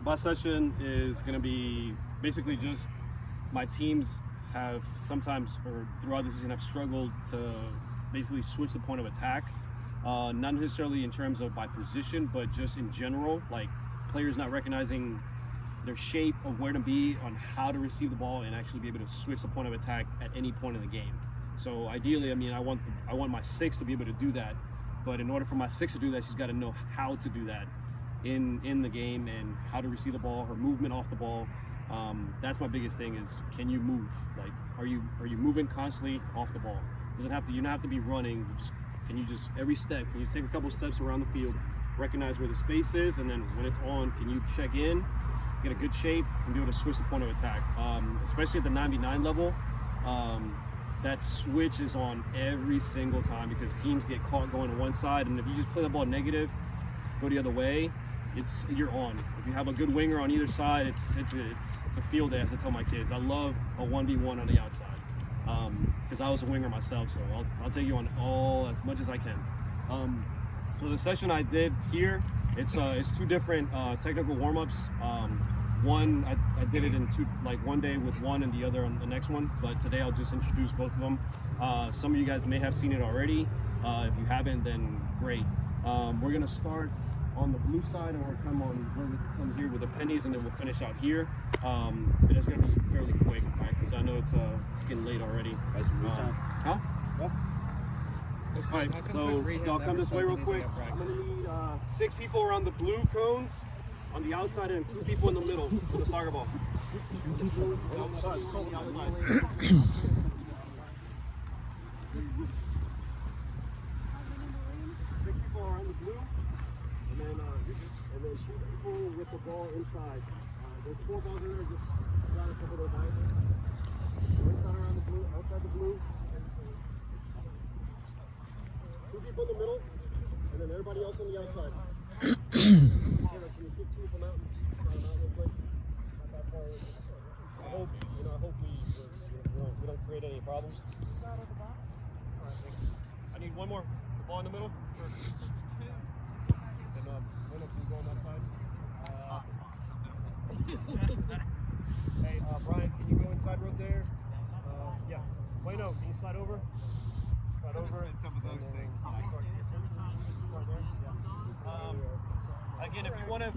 My session is going to be basically just my teams have sometimes or throughout the season have struggled to basically switch the point of attack. Not necessarily in terms of by position, but just in general, like players not recognizing their shape of where to be on how to receive the ball and actually be able to switch the point of attack at any point in the game. So ideally, I mean, I want my 6 to be able to do that, but in order for my 6 to do that, she's got to know how to do that in the game and how to receive the ball, her movement off the ball. That's my biggest thing is, can you move? Like, are you moving constantly off the ball? You don't have to be running. Can you just every step? Can you take a couple steps around the field, recognize where the space is, and then when it's on, can you check in, get a good shape, and be able to switch the point of attack? Especially at the 99 level, that switch is on every single time because teams get caught going to one side, and if you just play the ball negative, go the other way, you're on. If you have a good winger on either side, it's a field day, as I tell my kids. I love a 1v1 on the outside because I was a winger myself, so I'll take you on all as much as I can. So the session I did here, it's 2 different technical warm-ups. One I did it in 2, like one day with one and the other on the next one, but today I'll just introduce both of them. Some of you guys may have seen it already. If you haven't, then great. We're gonna start on the blue side, and we're come here with the pennies, and then we'll finish out here. It is gonna be fairly quick, right? Because I know it's getting late already. Huh? Yeah. All right, so y'all come this way real quick. I'm gonna need 6 people around the blue cones on the outside and 2 people in the middle with a soccer ball. Outside. 6 people around the blue, and then 2 people with the ball inside. There's 4 balls in there, just got a couple of those items. Inside around the blue, outside the blue. 2 people in the middle, and then everybody else on the outside. Can you get 2 from out and out real quick? Not that far. I hope we don't create any problems. All right, I need 1 more. The ball in the middle. Sure. And Bueno, can you go on that side? Hey, Brian, can you go inside road there? Yeah. Bueno, can you slide over? Slide over. Some of those things. Again, if you want to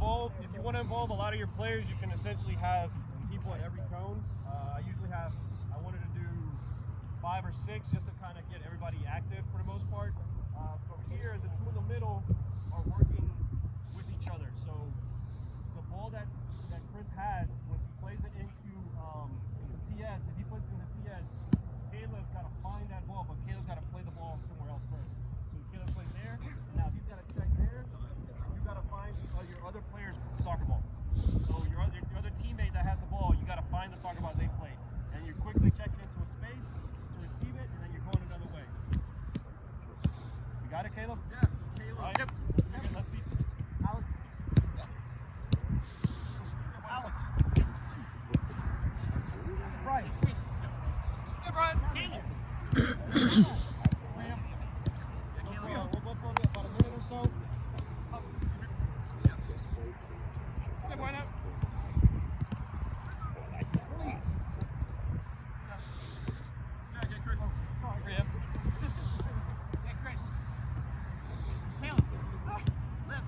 involve a lot of your players, you can essentially have people at every cone. I wanted to do 5 or 6 just to kind of get everybody active for the most part. So here, the 2 in the middle are working with each other. So the ball that Chris has, when he plays it into the TS, if he puts it in the TS, Caleb's got to find that ball, but Caleb's got to play the ball somewhere else first. So Caleb plays there, and now he's got to check there. You got to find your other player's soccer ball. So your other teammate that has the ball, you got to find the soccer ball they played, and you quickly check it into a space to receive it, and then you're going another way. You got it, Caleb? Yeah, Caleb. Right. Yep. Let's see. Alex. Alex. Right. Yeah, Brian. Caleb. We'll go for about a minute or so. Yeah, why not? Yeah, get Chris. Sorry for him. Get Chris. Caleb. Liv.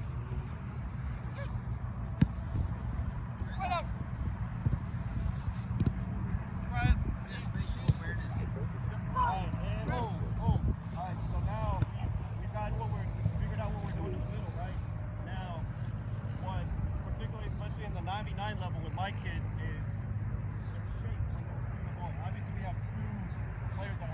Right up. Brian. Spatial awareness. Alright, and boom, boom. Alright, so now we've figured out what we're doing in the middle, right? Now, what particularly, especially in the 99 level with my kids, is their shape when they're receiving the ball. Obviously, we have 2 players that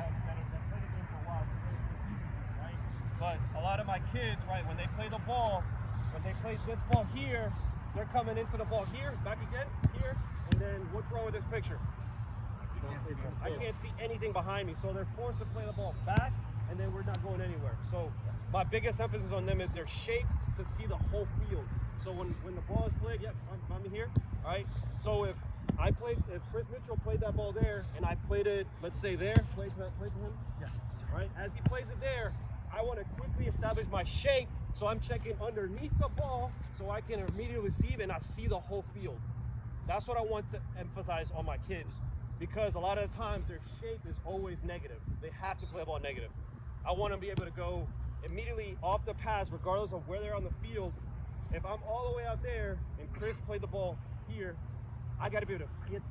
played the game for a while, so it's easy, right? But a lot of my kids, right, when they play the ball, when they play this ball here, they're coming into the ball here, back again, here, and then what's wrong with this picture? I can't see anything behind me, so they're forced to play the ball back, and then we're not going anywhere. So my biggest emphasis on them is their shape to see the whole field. So when the ball is played, yep, I'm here, all right? So if Chris Mitchell played that ball there, and I played it, let's say there, play to him, Yeah. right? As he plays it there, I want to quickly establish my shape, so I'm checking underneath the ball so I can immediately receive and I see the whole field. That's what I want to emphasize on my kids, because a lot of the times their shape is always negative. They have to play the ball negative. I want them to be able to go immediately off the pass regardless of where they're on the field. If I'm all the way out there and Chris played the ball here, I got to be able to get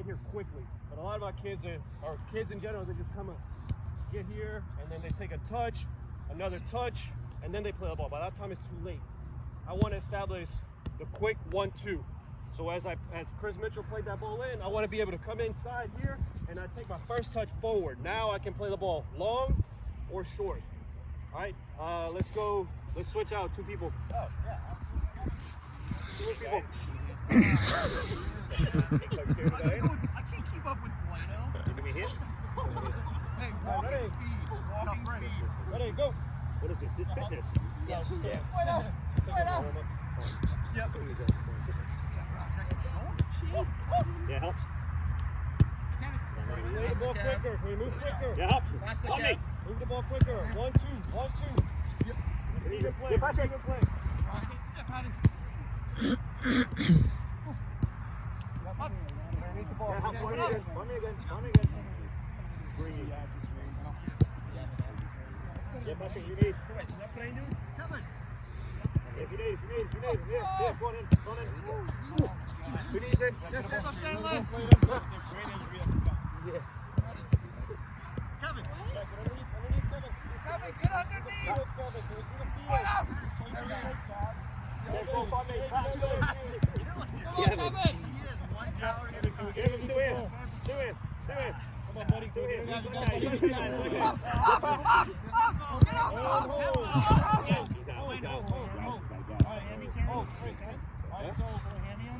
here quickly. But a lot of my kids, or kids in general, they just come up, get here, and then they take a touch, another touch, and then they play the ball. By that time, it's too late. I want to establish the quick 1-2. So as Chris Mitchell played that ball in, I want to be able to come inside here, and I take my first touch forward. Now I can play the ball long or short. All right, let's go. Let's switch out 2 people. Oh, yeah. 2 people. I can't keep up with Bueno. Give me hit. Hey, walking Ready? speed. Walking speed. Ready, go. What is this? This fitness? Yeah, it's just Bueno. a Bueno. Yep. Check your shoulder. Yeah, helps. Play the ball quicker. Can we move quicker? Yeah, helps. That's On me. Move the ball quicker. 1-2, 1-2. Receive play. Yeah, pass it. Receive play. Yeah, Patty. Underneath the ball. Yeah, helps. Yeah, On me yeah. again. On me again. On me again. Breathe. Yeah, Patrick, you need. Kevin. If you need. Yeah, go on in. Go on in. Who needs it? Yes, yes, I'm staying left. Yeah. Kevin. Underneath Kevin. Kevin, get underneath. Kevin, can we see the field? Bueno. Yeah, go on me. Patrick, go. Come on, Kevin. He is 1 calorie at a time. Yeah, let's do it. Do it. Do it. Come on, buddy. Do it. Get He's out. okay. He's okay. Get up. He's out. Oh, Chris. All right, so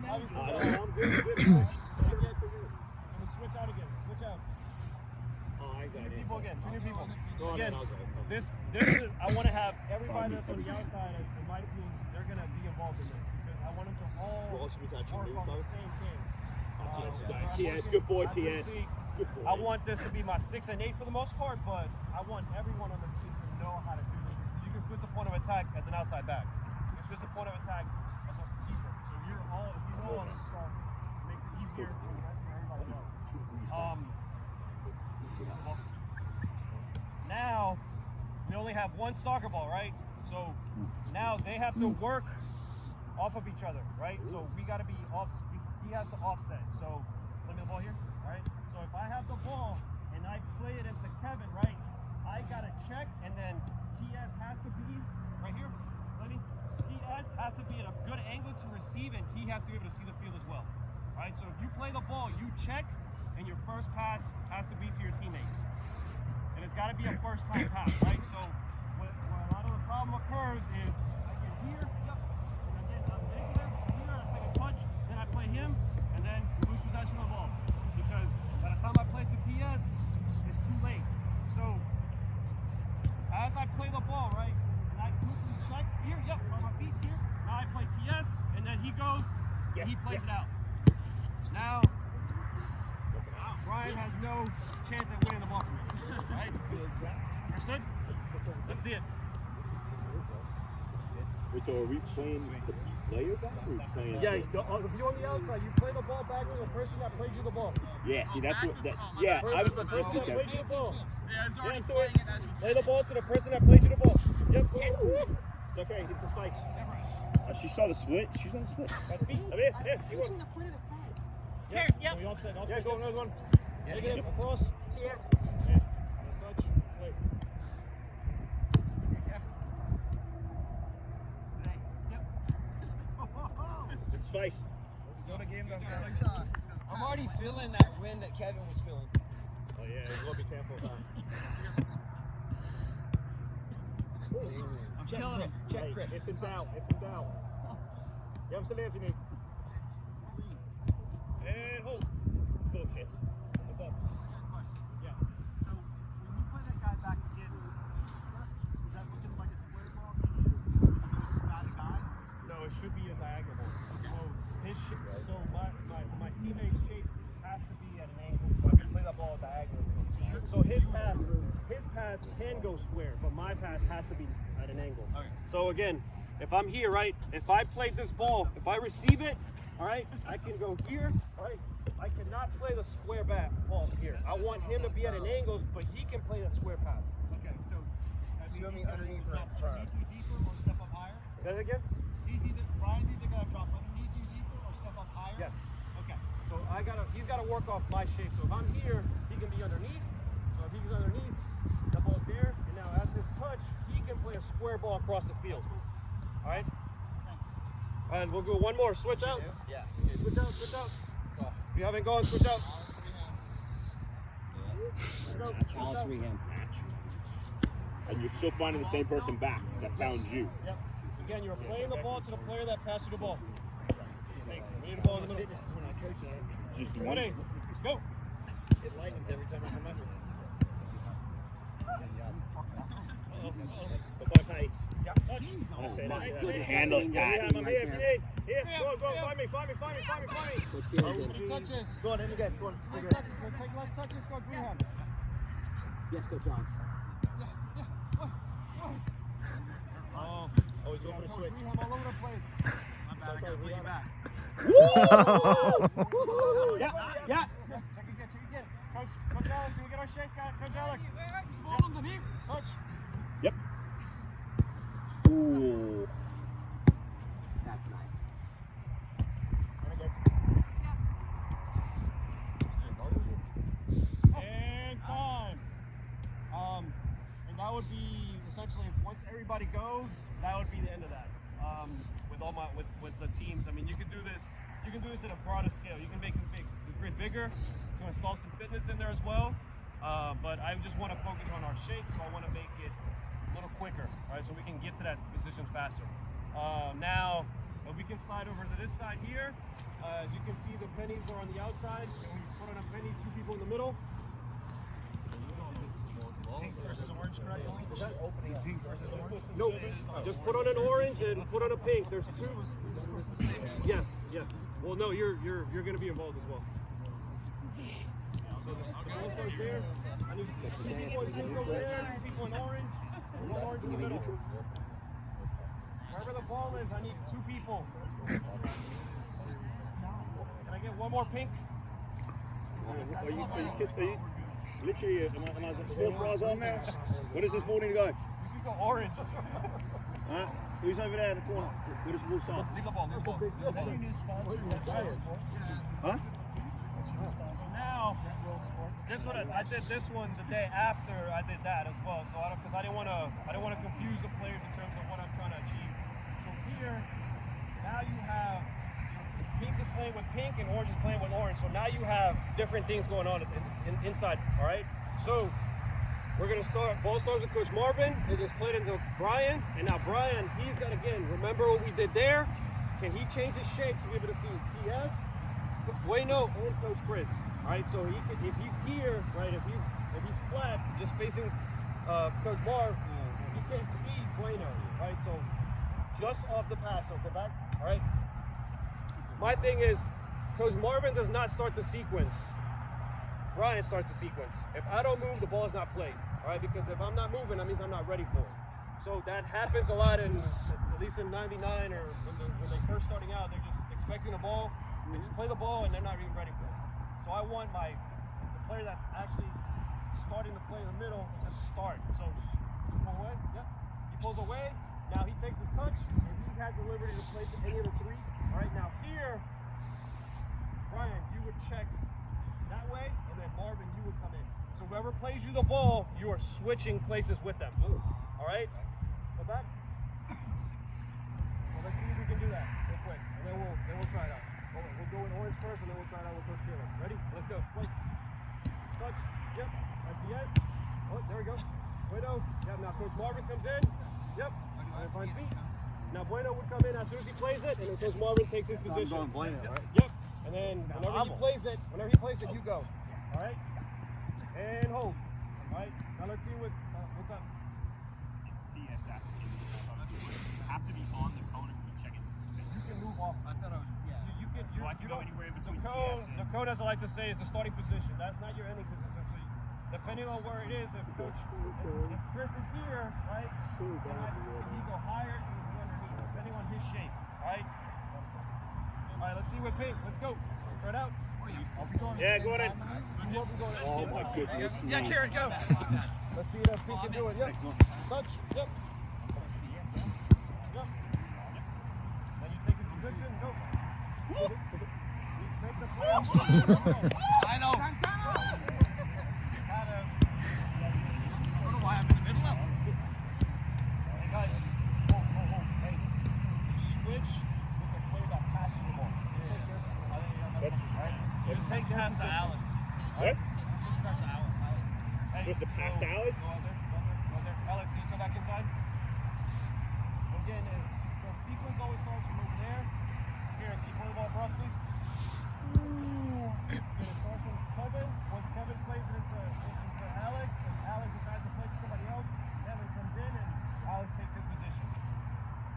obviously, I'm good. let me switch out again. Switch out. Oh, I got 2 it. people again. 2 new people. Go on, Again, I'll go. this is, I want to have everybody that's on the outside, in my opinion, they're going to be involved in this, because I want them to all What else we got? work on the same thing. TS, good boy, TS. Good boy. I want this to be my 6 and 8 for the most part, but I want everyone on the team to know how to do this. You can switch the point of attack as an outside back. You can switch the point of attack as a keeper. So if you know on the start, it makes it easier for everybody else. Now, we only have 1 soccer ball, right? So now they have to work off of each other, right? So we got to be off. He has to offset. So let me the ball here, all right? So if I have the ball and I play it into Kevin, right? I got to check, and then TS has to be right here. TS has to be at a good angle to receive, and he has to be able to see the field as well, right? So if you play the ball, you check, and your first pass has to be to your teammate. And it's got to be a first-time pass, right? So where a lot of the problem occurs is I get here, and I get a negative here, a second touch, then I play him, and then we lose possession of the ball. Because by the time I play to TS, it's too late. So as I play the ball, right, and I quickly check here, on my feet here, now I play TS, and then he goes, and he plays it out. Now, Brian has no chance at winning the ball from this, right? Understood? Let's see it. Wait, so are we playing the player back or are we playing? Yeah, if you're on the outside, you play the ball back to the person that played you the ball. Yeah, see, that's what. Yeah, I was. The person that played you the ball. Yeah, it's already Yeah, playing it as we Play the ball to the person that played you the ball. Yep. It's okay. It's a spike. She saw the split. She's on the split. Right feet. Come here. Here. You Switching the point of attack. Here. Yep. We offset. Yeah, go another one. Negative. Across. Yeah. Yeah. Touch. Play. It's in space. I'm already feeling that wind that Kevin was feeling. Oh yeah, you gotta be careful of that. I'm killing it. Check Chris. If in doubt, if in doubt. Yeah, I'm still here if you need. And hold. Go, Chance. What's up? Yeah. So when you play that guy back again, is that looking like a square ball to you? Got a guy? No, it should be a diagonal. So my teammate's shape has to be at an angle, so I can play the ball diagonally. So his pass pass can go square, but my pass has to be at an angle. Okay. So again, if I'm here, right, if I play this ball, if I receive it, all right, I can go here, all right. I cannot play the square back ball here. I want him to be at an angle, but he can play that square pass. Okay, so that You means want me he's gonna underneath or drop front? underneath you deeper or step up higher? Say that again? Brian's either gonna drop underneath you deeper or step up higher? Yes. Okay. So he's gotta work off my shape. So if I'm here, he can be underneath. So if he's underneath, the ball's there, and now as this touch, he can play a square ball across the field. All right? Thanks. And we'll go one more. Switch out. Yeah. Switch out. Switch out. If you haven't gone, switch out. Switch out. All three hand. And you're still finding the same person back that found you. Yep. Again, you're playing the ball to the player that passed you the ball. We need the ball in the middle. Fitness is when I coach it. Just one. Ready? Go. It lightens every time I come up. Handle it, Pat. I'm here if you need. Here, go, find me. Coach Gary's in. Touches. Go on, in again. Go on. Take touches. Go take less touches. Go Greenham. Yes, Coach Alex. Oh, Always go for the switch. Greenham all over the place. My bad, I gotta put you back. Yeah. Check again. Coach Alex, can we get our shake? Coach Alex. Ball underneath. Touch. Yep. Ooh. That's nice. And time. And that would be essentially once everybody goes, that would be the end of that. With the teams, I mean, you can do this at a broader scale. You can make the grid bigger to install some fitness in there as well. But I just want to focus on our shape, so I want to make it a little quicker, right? So we can get to that position faster. Now, we can slide over to this side here. As you can see, the pennies are on the outside. And we put on a penny, 2 people in the middle. Pink versus orange, correct? Pink versus orange? No, just put on an orange and put on a pink. There's 2. Is this person staying? Yeah. Well, no, you're going to be involved as well. So the ball starts there. I need 2 people in pink over there, 2 people in orange, and 1 orange in the middle. Wherever the ball is, I need 2 people. Can I get 1 more pink? Are you literally, am I sports bras on now? Where does this morning go? You can go orange. Huh? Who's over there in the corner? Where does the ball start? Leave the ball. Huh? So now, this one I did this one the day after I did that as well. So because I didn't want to confuse the players in terms of what I'm trying to achieve. So here, now you have pink is playing with pink and orange is playing with orange. So now you have different things going on inside. All right. So we're gonna start. Ball starts with Coach Marvin. It is played into Brian, and now Brian, he's got again. Remember what we did there? Can he change his shape to be able to see TS, Bueno, and Coach Chris? All right. So he can, if he's here, right? If he's flat, just facing Coach Marv, he can't see Bueno, right? So just off the pass, so go back. All right. My thing is, Coach Marvin does not start the sequence. Brian starts the sequence. If I don't move, the ball is not played. All right, because if I'm not moving, that means I'm not ready for it. So that happens a lot at least in '99 or when they first starting out, they're just expecting the ball, they just play the ball and they're not even ready for it. So I want the player that's actually starting to play in the middle to start. So pull away. Yep. He pulls away. Now he takes his touch and he has the liberty to place any of the 3. All right, now here, Brian, you would check that way, and then Marvin, you would come in. So whoever plays you the ball, you are switching places with them. All right? Go back. Well, let's see if we can do that real quick, and then we'll try it out. We'll go in orange first, and then we'll try it out with Coach Taylor. Ready? Let's go. Play. Touch. Yep. That's a yes. Oh, there we go. Bueno. Yep. Now Coach Marvin comes in. Yep. And then find feet. Now Bueno would come in as soon as he plays it, and then Coach Marvin takes his position. I'm going Bueno, right? Yep. And then whenever he plays it, you go. All right. And hold. All right. Now let's see what's up. TSS. Have to be on the cone and we check it. You can move off. I thought I was. Yeah. You can. So I can go anywhere in between The cone, as I like to say, is the starting position. That's not your ending position. So the depending on where it is, if Chris is here, right, then he go higher and he go underneath, depending on his shape, right? All right, let's see what pace. Let's go. Spread out. Yeah, go ahead. Oh my goodness. Yeah, Karen, go. Let's see if he can do it. Yes. Touch. Yep. Yep. Then you take his position. Go. You take the play. I know. I don't know why I'm in the middle of it. Hey guys, hold. Hey, switch with the play about passing the ball. Take their position. Right? Just take their Pass to position. Alex. What? Just pass to Alex. Hey, Supposed to pass to Alex? Go there. Alex, can you come back inside? Again, the sequence always starts from over there. Here, can you play the ball for us, please? It starts from Kevin. Once Kevin plays it into Alex, and Alex decides to play to somebody else, Kevin comes in and Alex takes his position.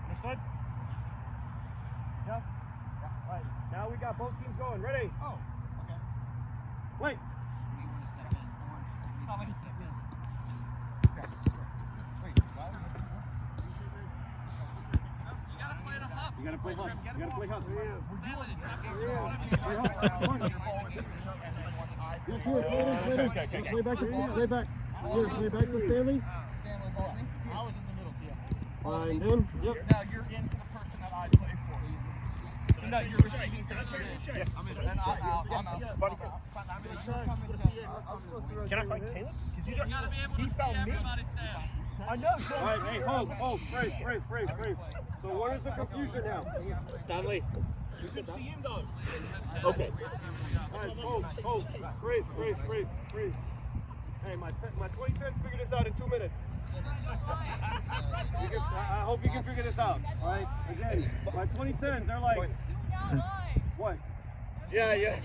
Understood? Yep. All right, now we got both teams going. Ready? Oh, okay. Wait. Okay. Wait, why do we have 2 ones? You gotta play Hubs. You gotta play Hubs. Play back to Stanley. I was in the middle, Tia. Find him. Yep. Now you're in for the person that I play for. No, you're receiving for the person. I'm in. And I'm out. Buddy, can I find Caleb? He found me. I know. All right, hey, hold. Brace. So what is the confusion now? Stanley. You can see him though. Okay. All right, hold. Brace. Hey, my 2010s figured this out in 2 minutes. I hope you can figure this out. All right, again, my 2010s, they're like, what? Yeah. They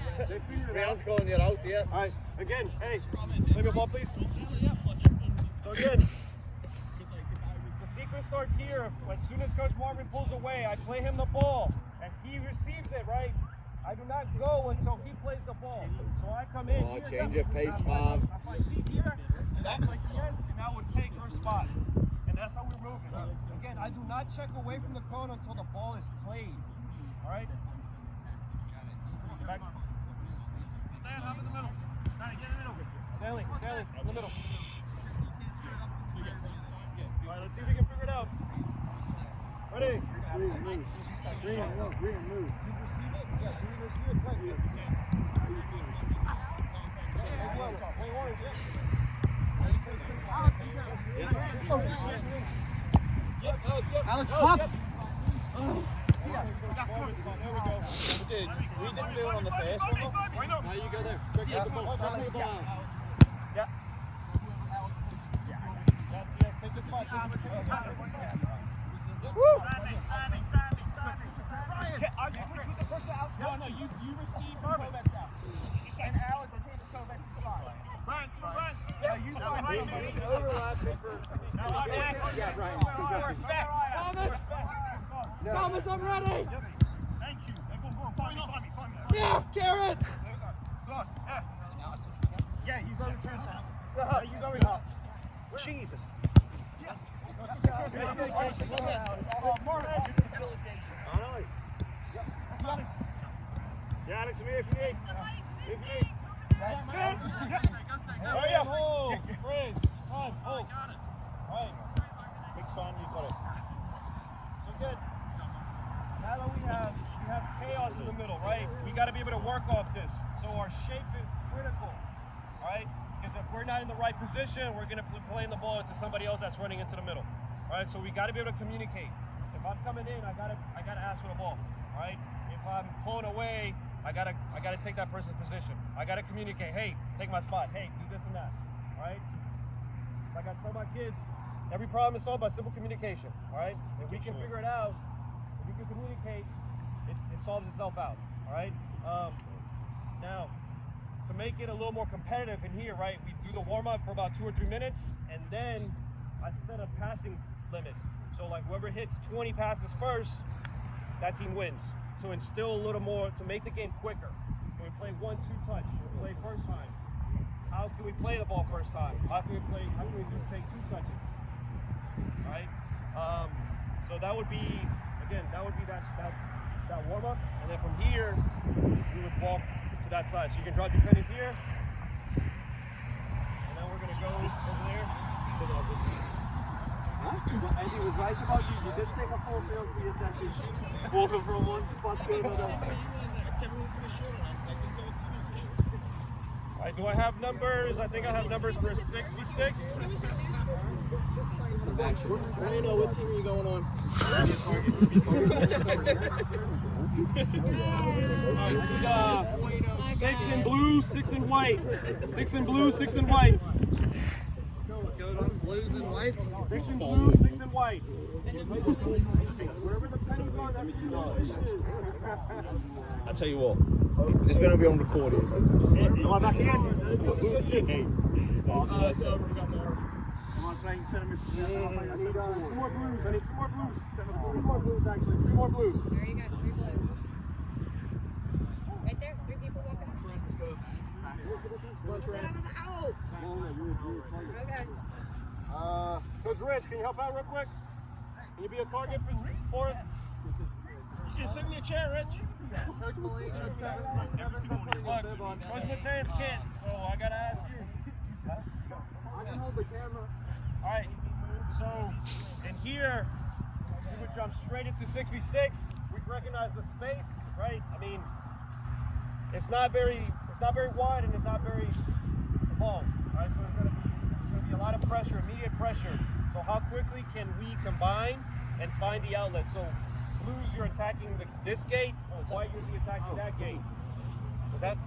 figured it Brown's out. calling you out, yeah. All right, again, hey, play me a ball, please. So again, the sequence starts here. As soon as Coach Marvin pulls away, I play him the ball, and he receives it, right? I do not go until he plays the ball. So I come in. Oh, here, change your pace, Mom. If I see here, that like yes, and I would take her spot. And that's how we're moving. Again, I do not check away from the cone until the ball is played. All right? Back. Stand up in the middle. Trying to get in the middle. Stanley, in the middle. All right, let's see if we can figure it out. Ready? Green, move. Green, move. You receive it? Yeah, you receive it, play. Hey, Warren, Alex, pop. There we go. We didn't do it on the first one. Now you go there. Quick, the ball. Drop the ball out. Yeah. Yes, take the spot. Woo! No, you receive from Kovet's out. And Alex takes Kovet's spot. Run. Yeah, you find somebody. Yeah, right. Thomas, I'm ready. Thank you. Go, find me. Yeah, Karen. Yeah, you go to turn now. Yeah, you go in up. Jesus. Mark, facilitation. Yeah, Alex, if you need. That's it. Oh, yeah. Hold. Freeze. Hold. All right. Big son, you got it. So good. Now that we have chaos in the middle, right? We got to be able to work off this. So our shape is critical, right? Because if we're not in the right position, we're going to play the ball into somebody else that's running into the middle, right? So we got to be able to communicate. If I'm coming in, I gotta ask for the ball, all right? If I'm pulling away, I gotta take that person's position. I gotta communicate. Hey, take my spot. Hey, do this and that, all right? Like I tell my kids, every problem is solved by simple communication, all right? If we can figure it out, if we can communicate, it solves itself out, all right? Now, to make it a little more competitive in here, right, we do the warm-up for about 2 or 3 minutes, and then I set a passing limit. So like whoever hits 20 passes first, that team wins. To instill a little more, to make the game quicker. When we play 1-2 touch, we play first time. how can we play the ball first time? How can we take 2 touches? Right? So that would be that warm up, and then from here we would walk to that side. So you can drop your pennies here, and then we're gonna go over there. So they'll just And he was right about you. You did take a full field for your section. Walking from one spot to another. All right, do I have numbers? I think I have numbers for 66. Reno, what team are you going on? Alright, 6 in blue, 6 in white. 6 in blue, 6 in white. Blues and whites. 6 in blue, 6 in white. Wherever the pennies are, that's the I tell you what, it's going to be on recording. Come on, back in. Come on, Frank, send me. I need 2 more blues. I need 2 more blues. 3 more blues, actually. 3 more blues. There you go, 3 blues. Right there, 3 people walking. That was out. Okay. Coach Rich, can you help out real quick? Can you be a target for us? Just send me a chair, Rich. Look, Coach Mateus can't, so I gotta ask you. I can hold the camera. All right, so in here, we would jump straight into 6v6. We recognize the space, right? I mean, it's not very wide and it's not very long, right? So it's gonna be a lot of pressure, immediate pressure. So how quickly can we combine and find the outlet? So blues, you're attacking this gate, or white, you'll be attacking that gate. Was that?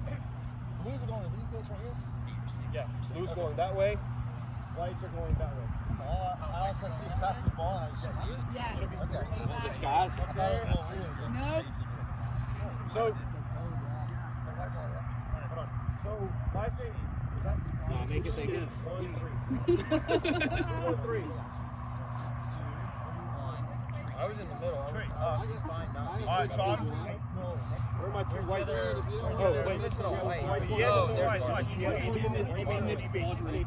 Blues are going to these gates right here. Yeah, blues going that way, whites are going that way. So all Alex has to do is pass me the ball and I just shoot. Yeah. Okay. Disguise. I thought it was a little weird. Nope. So, hold on. So, my thing is that Make it take it. 1, 3. 2, 3. I was in the middle. Three. I just find out. All right, so I'm. Where are my 2 whites? Oh, wait. Yes, Right. I need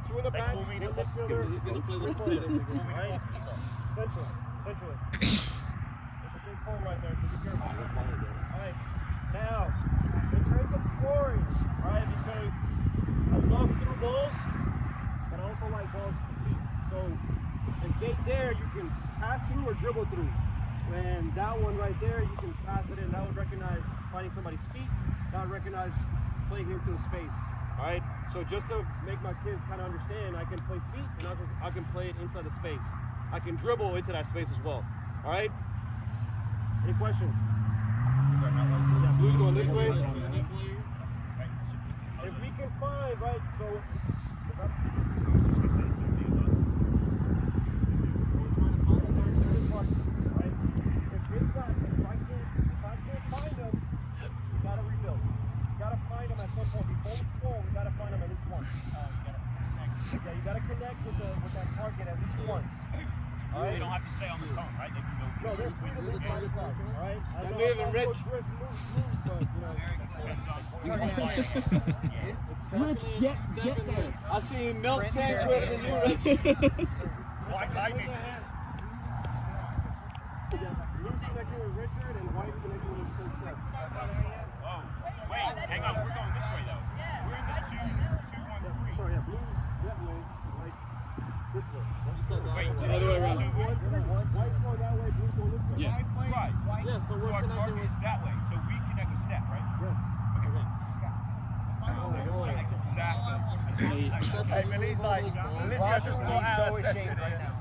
2 in the back. 1 midfielder. Right? Centrally. There's a big hole right there, so be careful. All right. Now, in terms of scoring, right? Because I love through balls, but I also like balls to feet. So the gate there, you can pass through or dribble through. And that one right there, you can pass it in. That would recognize finding somebody's feet. That would recognize playing into a space. All right. So just to make my kids kind of understand, I can play feet and I can play it inside the space. I can dribble into that space as well. All right. Any questions? Yeah, blue's going this way. If we can find, right, so if I can't find them, we gotta rebuild. We gotta find them at some point before we score. We gotta find them at least once. Yeah, you gotta connect with that target at least once. All right. They don't have to stay on the cone, right? They can go. No, they're free to move side to side. All right. I know moving, Rich. Coach Chris moves, but you know. Rich, get there. I see you milk tank quicker than you, Rich. White lightning. Blue's connecting with Richard and White's connecting with Coach Steph. Oh, wait, hang on. We're going this way, though. We're in the 2-1-3. Sorry, yeah, Blue's that way, White's this way. Wait, Other way around. White's going that way, Blue's going this way. Yeah. Right. Yeah, so So we're our connecting target with... is that way. So we connect with Steph, right? Yes. Exactly. Hey, Melin, like, Olivia just got out so ashamed right now.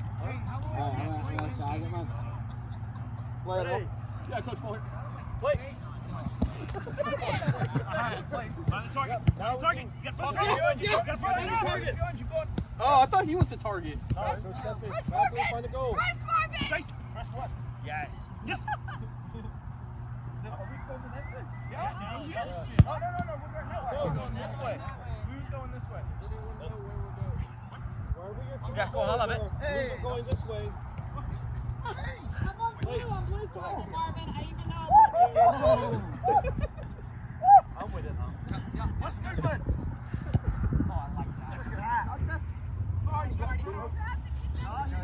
Play it up. Yeah, Coach Muller. Play. Oh, I thought he was the target. All right, so Steph is find the goal. Press Marvin! Press what? Yes. Yes. Are we still in the net? Yeah. No, we're going this way. Who's going this way? Does anyone know where we're going? Wherever you're Yeah, go on, I love it. Blues are going this way. I'm on blue court, Marvin. I even know. I'm with it, huh? What's good, bud? Oh, I like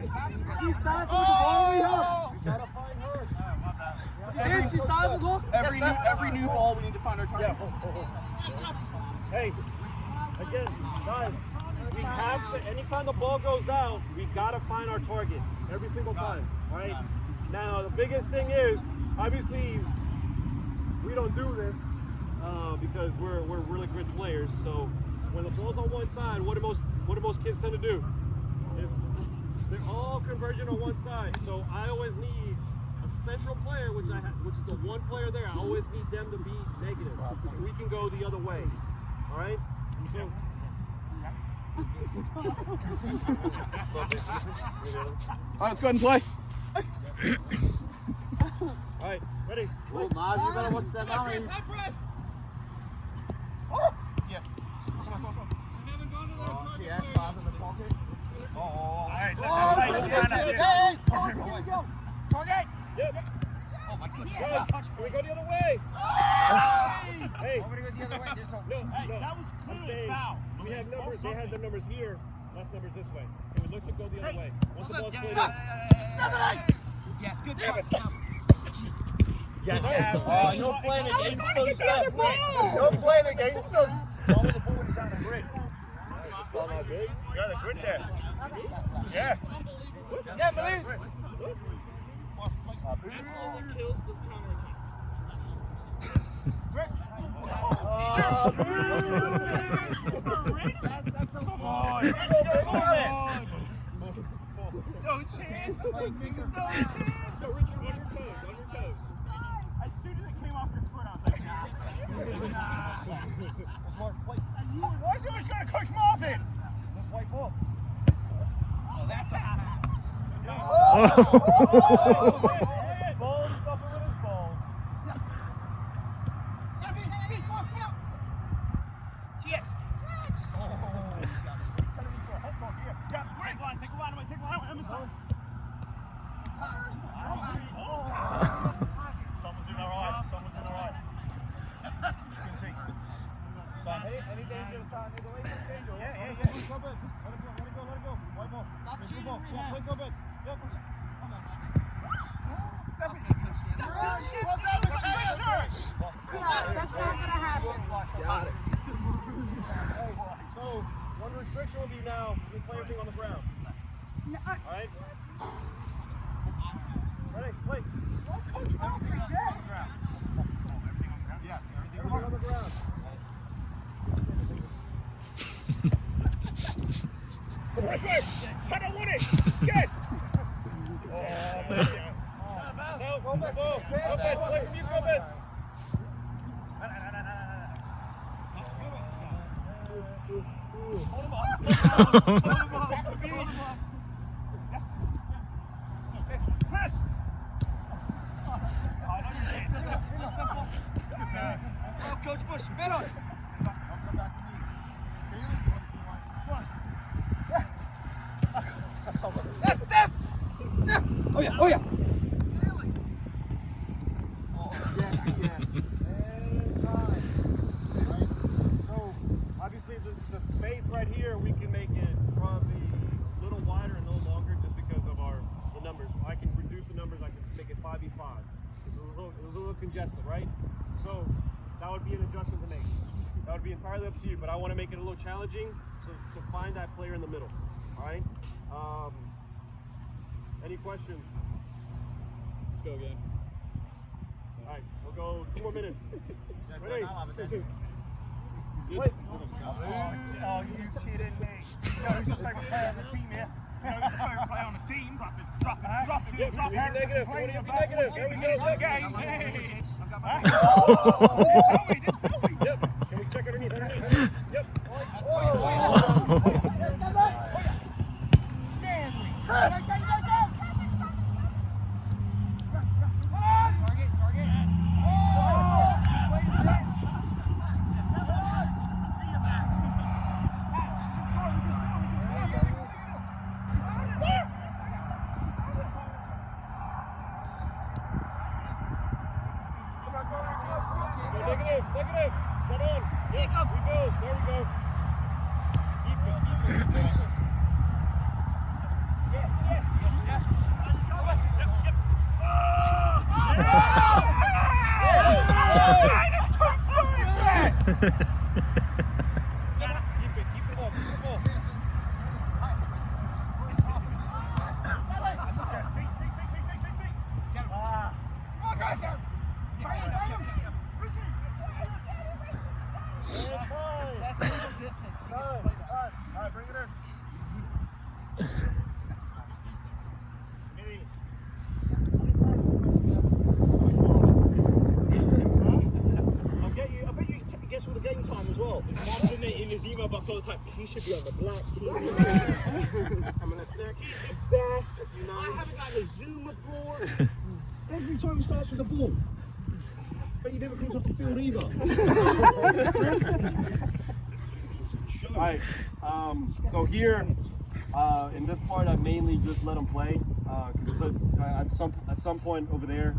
She starts with the ball we have. We gotta find her. And she starts with the ball. Every new ball we need to find our target. Hey, again, guys, we have to, anytime the ball goes out, we gotta find our target every single time, all right? Now, the biggest thing is, obviously, we don't do this because we're really good players. So when the ball's on one side, what do most kids tend to do? They're all converging on one side. So I always need a central player, which is the one player there. I always need them to be negative, so we can go the other way. All right. So. All right, let's go ahead and play. All right, ready? Oh, Maz, you better watch that mountain. Yes. Yep. Oh my God. Good. Can we go the other way? Hey. I'm gonna go the other way. There's No, no. That was I'm clearly saying foul. we have numbers. They have their numbers here. Less numbers this way. Can we look to go the other way? Once the ball's played in. Yes, good touch. Yes. Oh, you're playing against us. the ball. You're playing against us. Ball with the ball is on the grid. Yeah, the grid there. Yeah. Yeah, Melin. No chance. No chance. As soon as it came off your foot, I was like, nah. Why is he always going to coach Marvin? Just white ball. Oh, that's a Ball, stuff with his ball. Yes. Take one, take one, take one. Someone's doing all right. Someone's doing all right. You can see. Any danger to start either way? Yeah. Let it go. White ball. Good ball. Yeah, play go bits. Yep. That's not gonna happen. Got it. So, one restriction will be now, you play everything on the ground. Alright? Ready? Play. Coach Marvin again. Yeah, Everything on the ground. I don't want it. Scared. No, go bits. Go bits. Play from you, go bits. Hold him up. Chris. Oh, Coach Bush, bet on it. I'll come back to me. Daily, you want That's Steph. Oh yeah, oh yeah. Yes. And time. Right? So, obviously, the space right here, we can make it probably a little wider and a little longer just because of the numbers. I can reduce the numbers. I can make it 5v5. It was a little congested, right? So, that would be an adjustment to make. That would be entirely up to you, but I want to make it a little challenging to find that player in the middle. All right? Any questions? Let's go again. All right, we'll go 2 more minutes. Ready? Wait. Oh, you kidding me? You know who's the favourite player on the team here? You know who's the favourite player on the team? Drop it. Yep, be negative. What do you be negative? There we go. Game. Yep. Can we check underneath? Yep. Negative. Set on. Yep. We go. There we go. Keep it. Keep the ball. That's legal distance. He gets to play that. All right, bring it in. I bet you guess all the game time as well. Mark's in his email box all the time. He should be on the black team. I'm gonna snack. He's the best. You know, I haven't got a Zoom abroad. Every time he starts with the ball. But he never comes off the field either. All right. So here, in this part, I mainly just let them play. Because at some point over there,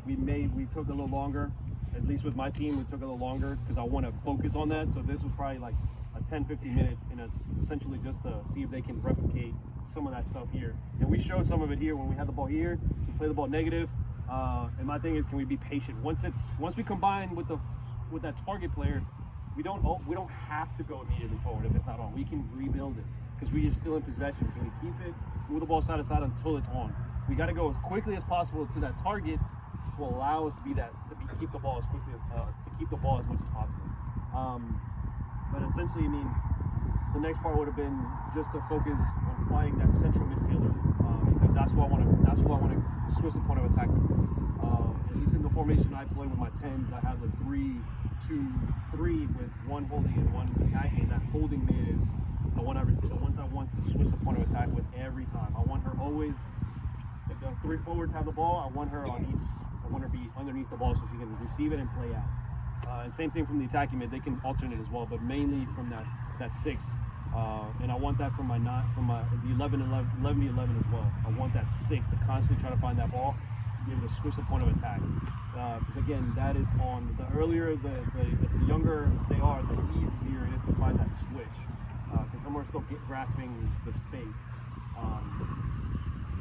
we took a little longer. At least with my team, we took a little longer because I want to focus on that. So this was probably like a 10-15 minute, and it's essentially just to see if they can replicate some of that stuff here. And we showed some of it here when we had the ball here. We play the ball negative. And my thing is, can we be patient? Once we combine with that target player, we don't have to go immediately forward if it's not on. We can rebuild it because we are still in possession. Can we keep it, move the ball side to side until it's on? We got to go as quickly as possible to that target to allow us to keep the ball as quickly as to keep the ball as much as possible. But essentially, I mean, the next part would have been just to focus on finding that central midfielder because that's what I want to switch the point of attack. At least in the formation I play with my 10s, I have a 3-2-3 with one holding and one attacking. That holding mid is the ones I want to switch the point of attack with every time. I want her always. If the 3 forwards have the ball, I want her to be underneath the ball so she can receive it and play out. And same thing from the attacking mid, they can alternate as well, but mainly from that 6. And I want that from the 11 to 11 as well. I want that 6 to constantly try to find that ball, to be able to switch the point of attack. Again, that is on the earlier, the younger they are, the easier it is to find that switch. Because some are still grasping the space.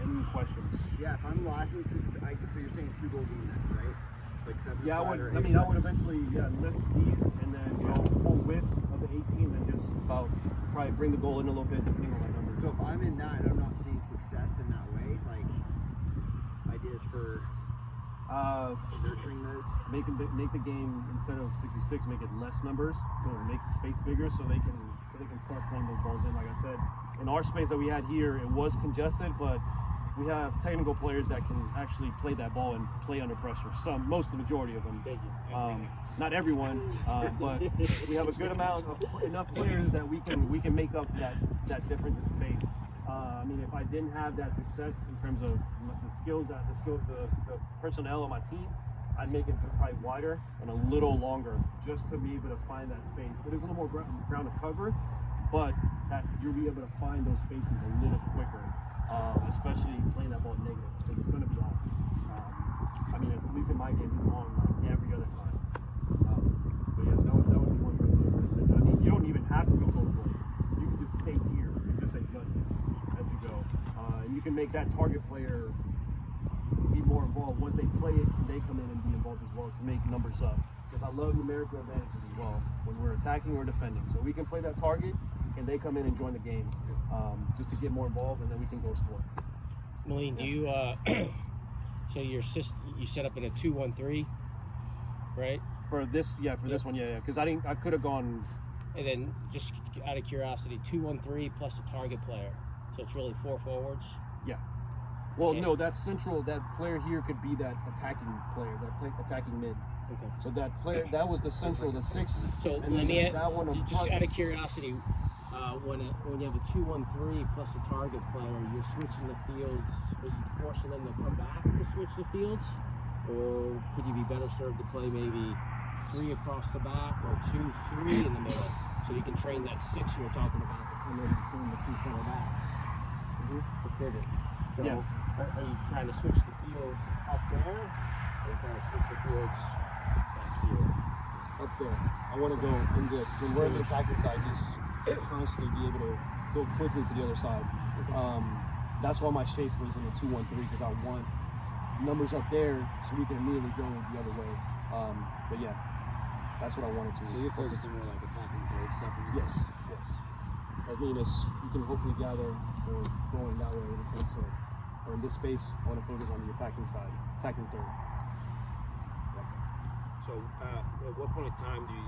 Any questions? Yeah, if I'm lacking 6, so you're saying 2 goal game next, right? Like 7 Yeah, side or I 8 would side? eventually lift these and then go full width of the 18 and just about probably bring the goal in a little bit depending on my numbers. So if I'm in that and I'm not seeing success in that way, like ideas for nurturing those? Make the game instead of 66, make it less numbers to make the space bigger so they can start playing those balls in. Like I said, in our space that we had here, it was congested, but we have technical players that can actually play that ball and play under pressure. The majority of them. Not everyone, but we have a good amount of enough players that we can make up that difference in space. I mean, if I didn't have that success in terms of the personnel on my team, I'd make it probably wider and a little longer just to be able to find that space. It is a little more ground to cover, but that you'll be able to find those spaces a little quicker, especially playing that ball negative. So it's going to be on. I mean, at least in my game, it's on like every other time. So yeah, that would be one thing. I mean, you don't even have to go overboard. You can just stay here and just adjust it as you go. And you can make that target player be more involved. Once they play it, they come in and be involved as well to make numbers up. Because I love numerical advantages as well when we're attacking or defending. So we can play that target and they come in and join the game just to get more involved, and then we can go score. Melin, do you so you set up in a 2-1-3, right? For this one, yeah. Because I could have gone. And then just out of curiosity, 2-1-3 plus a target player. So it's really 4 forwards. Yeah. Well, Okay. no, that player here could be that attacking player, that attacking mid. Okay. So that player, that was the central, the 6. So and let then me that one just out of curiosity, when you have a 2-1-3 plus a target player, you're switching the fields. Are you forcing them to come back to switch the fields, or could you be better served to play maybe 3 across the back or 2-3 in the middle, so you can train that 6 you were talking about to come in between the 2 center backs? The pivot. So are you trying to switch the fields up there, or are you trying to switch the fields back here? Up there. I want to go in when we're on the attacking side, just constantly be able to go quickly to the other side. That's why my shape was in the 2-1-3, because I want numbers up there so we can immediately go the other way. But yeah, That's what I wanted to. So you're focusing more like attacking third stuff in this? Yes, yes. I mean, you can hopefully gather or going that way in the sense of, or in this space, I want to focus on the attacking side, attacking third. So, at what point in time do you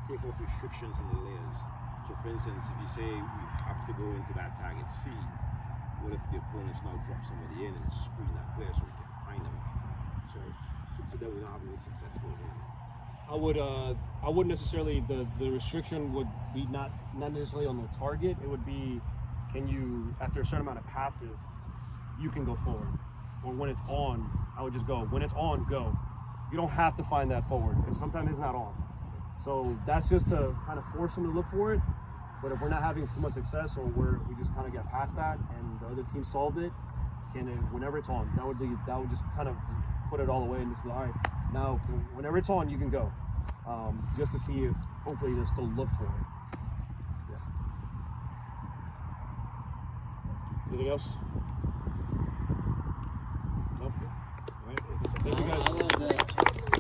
take off restrictions in the layers? So, for instance, if you say we have to go into that target's feet, what if the opponents now drop somebody in and screen that player so we can find them? So that we don't have any success going in. I would necessarily, the restriction would be not necessarily on the target. It would be, can you, after a certain amount of passes, you can go forward. Or when it's on, I would just go. When it's on, go. You don't have to find that forward because sometimes it's not on. So that's just to kind of force them to look for it. But if we're not having so much success, or we just kind of get past that and the other team solved it, whenever it's on, that would just kind of put it all away and just be all right. Now, whenever it's on, you can go, just to see if hopefully they still look for it. Yeah. Anything else? No. All right. Thank you guys. I love that.